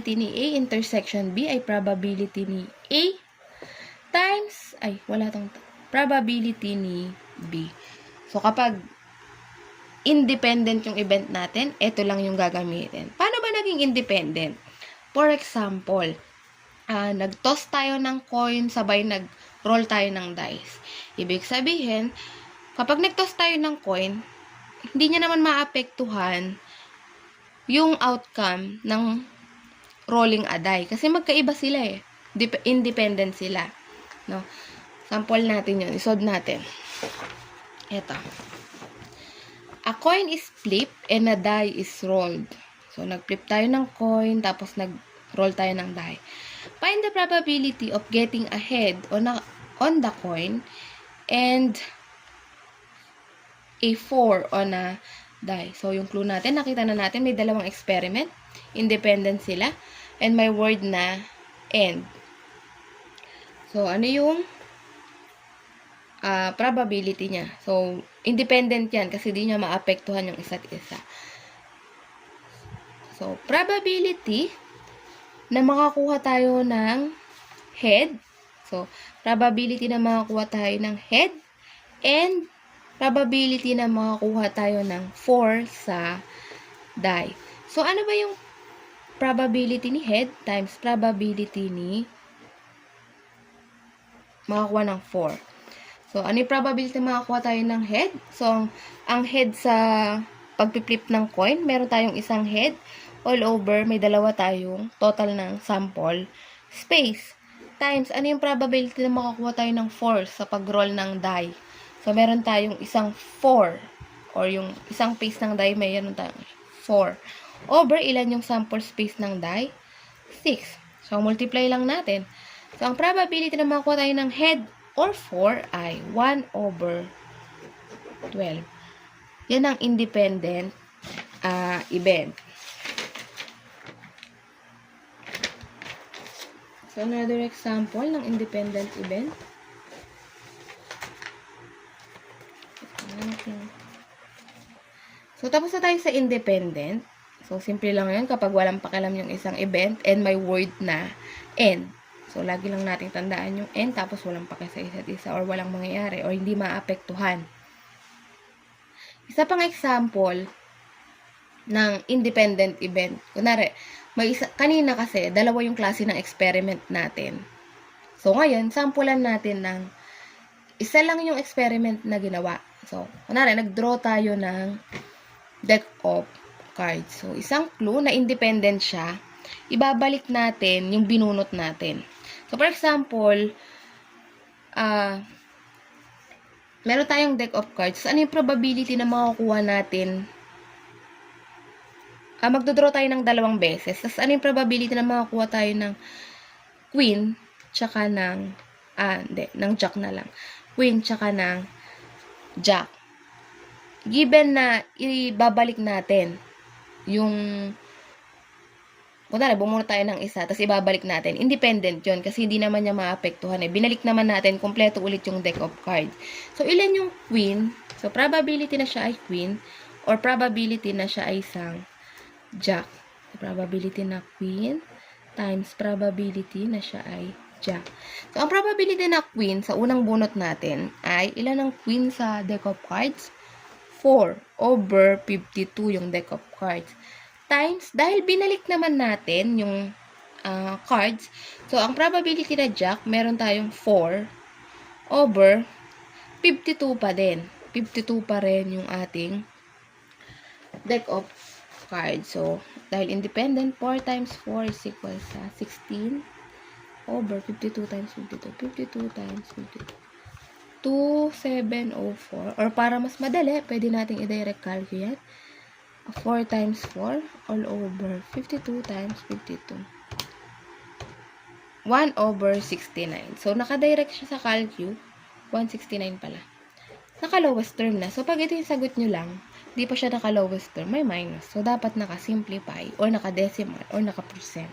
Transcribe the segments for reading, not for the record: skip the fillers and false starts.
probability ni A intersection B ay probability ni A times, probability ni B. So, kapag independent yung event natin, ito lang yung gagamitin. Paano ba naging independent? For example, nag-toss tayo ng coin, sabay nag-roll tayo ng dice. Ibig sabihin, kapag nag-toss tayo ng coin, hindi niya naman maapektuhan yung outcome ng rolling a die. Kasi magkaiba sila eh. Independent sila. No? Sample natin yun. Isolve natin. Ito. A coin is flipped and a die is rolled. So, nag-flip tayo ng coin, tapos nag-roll tayo ng die. Find the probability of getting a head on the coin and a 4 on a die. So, yung clue natin, nakita na natin, may dalawang experiment. Independent sila. And may word na end. So, ano yung probability niya? So, independent yan kasi di niya maapektuhan yung isa't isa. So, probability na makakuha tayo ng head. So, probability na makakuha tayo ng head and probability na makakuha tayo ng 4 sa die. So, ano ba yung probability ni head times probability ni makakuha ng 4? So, ano yung probability na makakuha tayo ng head? So, ang head sa pagpiplip ng coin, meron tayong isang head. All over, may dalawa tayong total ng sample space. Times, ano yung probability na makakuha tayo ng 4 sa pag-roll ng die? So, meron tayong isang 4. Or yung isang piece ng die, meron tayong 4. Over, ilan yung sample space ng die? 6. So, multiply lang natin. So, ang probability na makakuha tayo ng head or 4 ay 1 over 12. Yan ang independent event. So, another example ng independent event. So, tapos na tayo sa independent. So, simple lang yun kapag walang pakialam yung isang event and may word na end. So, lagi lang natin tandaan yung end tapos walang pakialam sa isa't isa or walang mangyayari or hindi maapektuhan. Isa pang example ng independent event. Kunwari, kanina kasi, dalawa yung klase ng experiment natin. So, ngayon, sampulan natin ng isa lang yung experiment na ginawa. So, kunwari, nag-draw tayo ng deck of cards. So, isang clue na independent siya, ibabalik natin yung binunot natin. So, for example, meron tayong deck of cards. So, ano yung probability na makukuha natin? Magdodraw tayo ng dalawang beses. Tapos, ano yung probability na makakuha tayo ng queen, tsaka ng, ng jack na lang. Queen, tsaka ng jack. Given na ibabalik natin yung, kunwari, bumunot tayo ng isa, tapos ibabalik natin. Independent yun, kasi hindi naman niya maapektuhan. Binalik naman natin, kompleto ulit yung deck of cards. So, ilan yung queen? So, probability na siya ay queen, or probability na siya ay isang jack. Probability na queen times probability na siya ay jack. So, ang probability na queen sa unang bunot natin ay ilan ang queen sa deck of cards? 4 over 52 yung deck of cards. Times, dahil binalik naman natin yung cards, so, ang probability na jack, meron tayong 4 over 52 pa din. 52 pa rin yung ating deck of cards. So, dahil independent, 4 times 4 is equal sa 16 over 52 times 52. 52 times 52. 2704. Or para mas madali, pwede nating i-direct calculate. 4 times 4 all over 52 times 52. 1 over 69. So, naka-direct siya sa calcu. 169 pala. Naka-lowest term na. So, pag ito yung sagot nyo lang, di pa siya naka-lowest term, may minus. So, dapat naka-simplify or naka-decimal or naka-percent.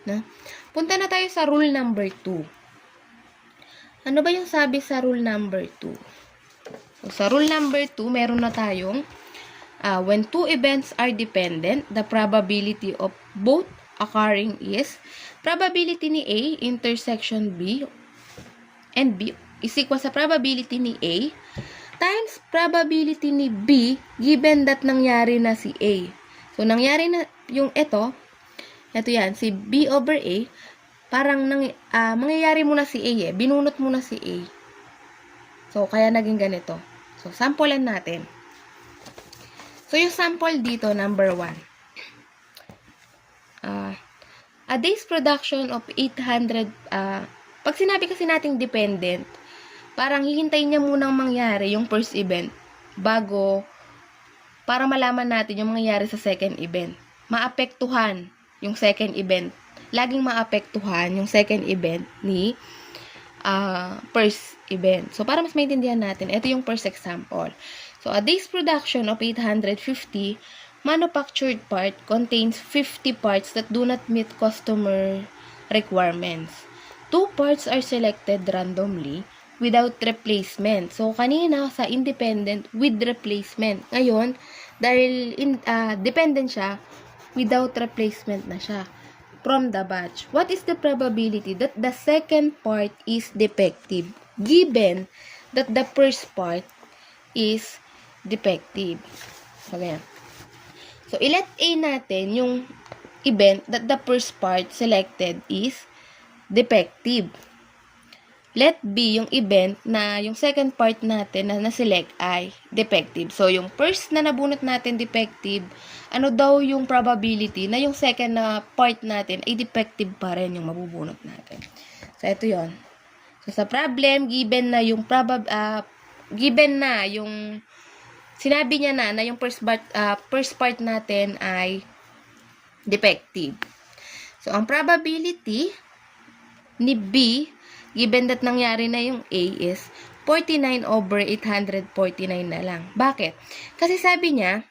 Na? Punta na tayo sa rule number 2. Ano ba yung sabi sa rule number 2? So, sa rule number 2, meron na tayong when two events are dependent, the probability of both occurring is probability ni A intersection B and B is equal sa probability ni A times probability ni B given that nangyari na si A. So, nangyari na yung ito yan, si B over A, parang mangyayari muna si A binunot muna si A. So, kaya naging ganito. So, samplean natin. So, yung sample dito, number 1. A day's production of 800, pag sinabi kasi nating dependent, parang hihintayin niya munang mangyari yung first event bago, para malaman natin yung mangyayari sa second event. Maapektuhan yung second event. Laging maapektuhan yung second event ni first event. So, para mas maintindihan natin, ito yung first example. So, a day's production of 850 manufactured part contains 50 parts that do not meet customer requirements. 2 parts are selected randomly without replacement. So, kanina sa independent with replacement. Ngayon, dahil dependent siya, without replacement na siya from the batch. What is the probability that the second part is defective given that the first part is defective? So, ganyan. So, i-let A natin yung event that the first part selected is defective. Let B yung event na yung second part natin na na-select ay defective. So, yung first na nabunot natin defective, ano daw yung probability na yung second na part natin ay defective pa rin yung mabubunot natin. So, ito yon. So, sa problem, given na yung sinabi niya na yung first part natin ay defective. So, ang probability ni B, given that nangyari na yung A, is 49 over 849 na lang. Bakit? Kasi sabi niya,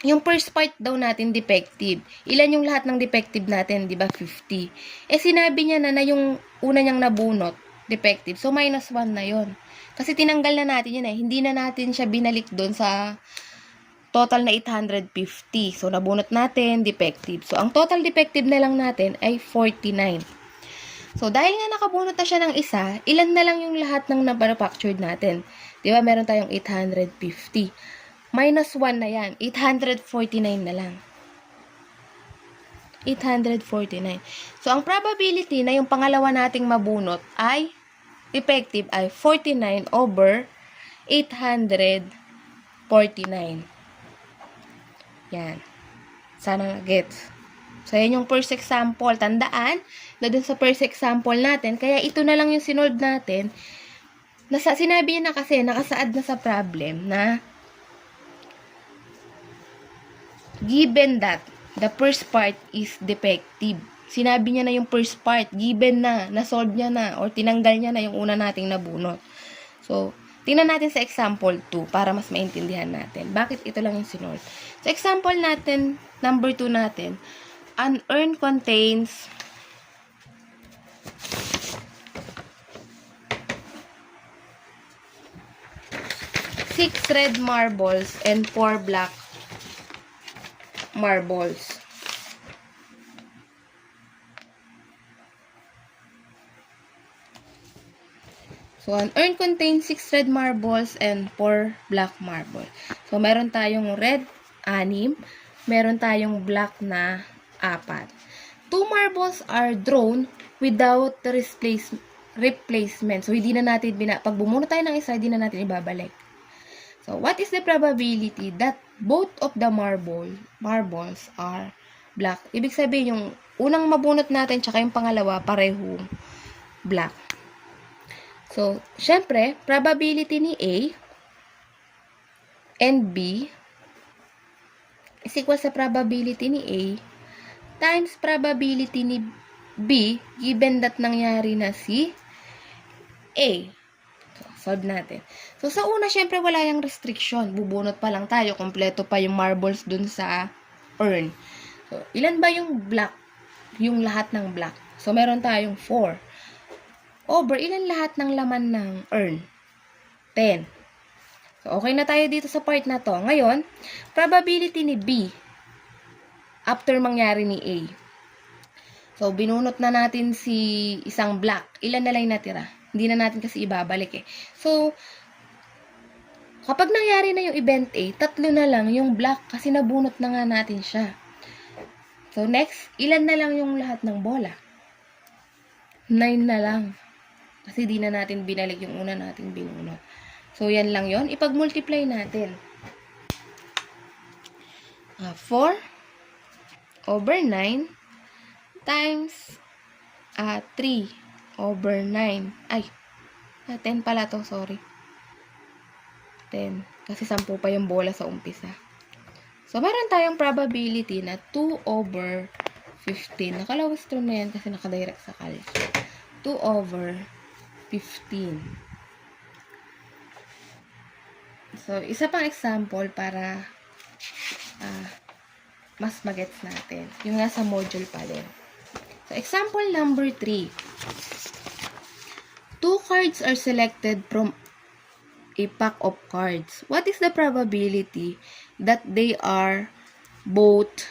yung first part daw natin defective. Ilan yung lahat ng defective natin, di ba? 50. Sinabi niya na yung una niyang nabunot, defective. So, minus 1 na yon. Kasi tinanggal na natin yun Hindi na natin siya binalik doon sa total na 850. So, nabunot natin, defective. So, ang total defective na lang natin ay 49. So, dahil nga nakabunot na siya ng isa, ilan na lang yung lahat ng na-manufactured natin? Di ba, meron tayong 850. Minus 1 na yan. 849 na lang. 849. So, ang probability na yung pangalawa nating mabunot ay effective ay 49 over 849. Yan. Sana gets. So, yan yung first example. Tandaan na dun sa first example natin, kaya ito na lang yung sinolve natin. Sinabi niya na kasi, nakasaad na sa problem na given that the first part is defective. Sinabi niya na yung first part, given na, nasolve niya na, or tinanggal niya na yung una nating nabunot. So, tingnan natin sa example 2 para mas maintindihan natin. Bakit ito lang yung sinolve? Sa example natin, number 2 natin, an urn contains 6 red marbles and 4 black marbles. So, an urn contains 6 red marbles and 4 black marbles. So, meron tayong red, 6. Meron tayong black na 4. 2 marbles are drawn without the replacement. So, hindi na natin, pag bumunot tayo ng isa, hindi na natin ibabalik. So, what is the probability that both of the marbles are black? Ibig sabihin, yung unang mabunot natin, tsaka yung pangalawa, parehong black. So, syempre, probability ni A and B is equal sa probability ni A times probability ni B given that nangyari na si A. So, solve natin. So, sa una, syempre, wala yung restriction. Bubunot pa lang tayo. Kompleto pa yung marbles dun sa urn. So, ilan ba yung black? Yung lahat ng black. So, meron tayong 4. Over, ilan lahat ng laman ng urn? 10. So, okay na tayo dito sa part na to. Ngayon, probability ni B after mangyari ni A. So, binunot na natin si isang black. Ilan na lang yung natira? Hindi na natin kasi ibabalik eh. So, kapag nangyari na yung event A, 3 na lang yung black kasi nabunot na nga natin siya. So, next, ilan na lang yung lahat ng bola? 9 na lang. Kasi di na natin binalik yung una nating binunot. So, yan lang yon. Ipag-multiply natin. 4 over 9 times 3 over 9. Ay, 10 pala to, sorry. 10. Kasi 10 pa yung bola sa umpisa. So, meron tayong probability na 2 over 15. Nakalawas term na yan kasi nakadirect sa calculus. 2 over 15. So, isa pang example para mas magets natin. Yung nasa module pa din. So, example number 3. 2 cards are selected from a pack of cards. What is the probability that they are both